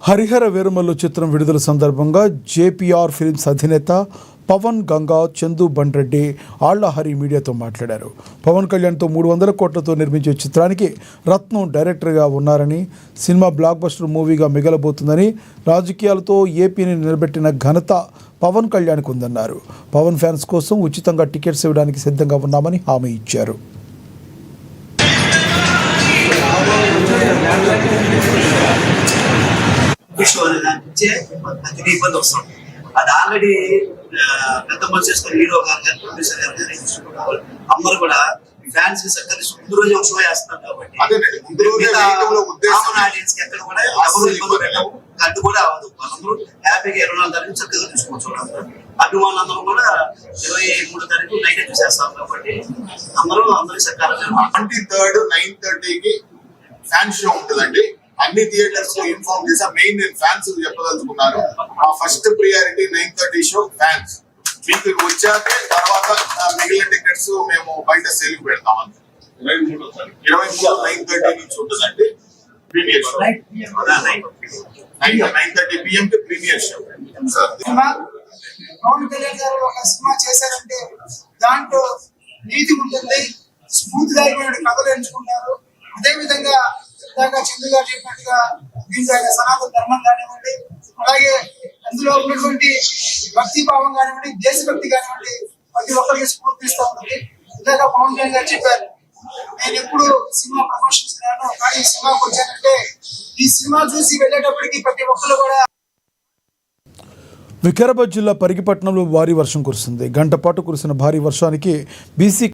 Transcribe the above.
హరిహర వీరమల్లు చిత్రం విడుదల సందర్భంగా జేపీఆర్ ఫిల్మ్స్ అధినేత పవన్ గంగా, చందు బండ్రెడ్డి, ఆళ్ల హరి మీడియాతో మాట్లాడారు. పవన్ కళ్యాణ్తో 300 కోట్లతో నిర్మించే చిత్రానికి రత్నం డైరెక్టర్గా ఉన్నారని, సినిమా బ్లాక్ బస్టర్ మూవీగా మిగలబోతుందని, రాజకీయాలతో ఏపీని నిలబెట్టిన ఘనత పవన్ కళ్యాణ్కు ఉందన్నారు. పవన్ ఫ్యాన్స్ కోసం ఉచితంగా టికెట్స్ ఇవ్వడానికి సిద్ధంగా ఉన్నామని హామీ ఇచ్చారు. అది ఆల్రెడీ పెద్ద మనిషి హీరో గారు కానీ ప్రొడ్యూసర్ గారు కానీ అందరూ కూడా ఫ్యాన్స్ కి సక్కరి ముందు రోజు ఒక షో వేస్తున్నారు కాబట్టి ఆడియన్స్ కి ఎక్కడ కూడా ఎవరు ఇబ్బంది పెట్టవు, గడ్డు కూడా అవ్వదు. వాళ్ళందరూ హ్యాపీగా 24 తారీఖు చక్కగా చూసుకోవచ్చు. అభిమానులందరూ కూడా 23 తారీఖు నైట్ చూసేస్తాం కాబట్టి అందరూ సకాలంలో 23rd 9:30కి ఫ్యాన్ షో ఉంటుందండి. అన్ని థియేటర్స్ లో ఇన్ఫార్మ్ చేసా. మెయిన్ నేను ఫ్యాన్స్ చెప్పదలుచుకున్నాను. మా ఫస్ట్ ప్రియారిటీ 9:30 షో ఫ్యాన్స్. మీకు వచ్చాకే తర్వాత మిగిలిన టికెట్స్ మేము బయట సేల్ పెడతాం. 23 9:30 నుంచి ఉంటుందండి ప్రీమియర్ షో. 9:30 PM కి ప్రీమియర్ షో. పవన్ కళ్యాణ్ గారు ఒక సినిమా చేశారంటే దాంట్లో నీతి ఉంటుంది, స్ఫూర్తిదాయకమైన కథలు ఎంచుకుంటారు. అదే విధంగా చంద్ర గారు చెప్పినట్టుగా దీంట్లో సనాతన ధర్మం కానివ్వండి, అలాగే అందులో ఉన్నటువంటి భక్తి భావం కానివ్వండి, దేశభక్తి కానివ్వండి, ప్రతి ఒక్కరికి స్ఫూర్తిస్తూ ఉంటుంది. ఇందాక పవన్ కళ్యాణ్ గారు చెప్పారు, నేను ఎప్పుడు సినిమా ప్రమోషన్స్ కానీ సినిమాకి వచ్చానంటే ఈ సినిమా చూసి వెళ్ళేటప్పటికి ప్రతి ఒక్కరు కూడా. వికారాబాద్ జిల్లా పరిగిపట్నంలో భారీ వర్షం కురిసింది. గంట పాటు కురిసిన భారీ వర్షానికి బీసీ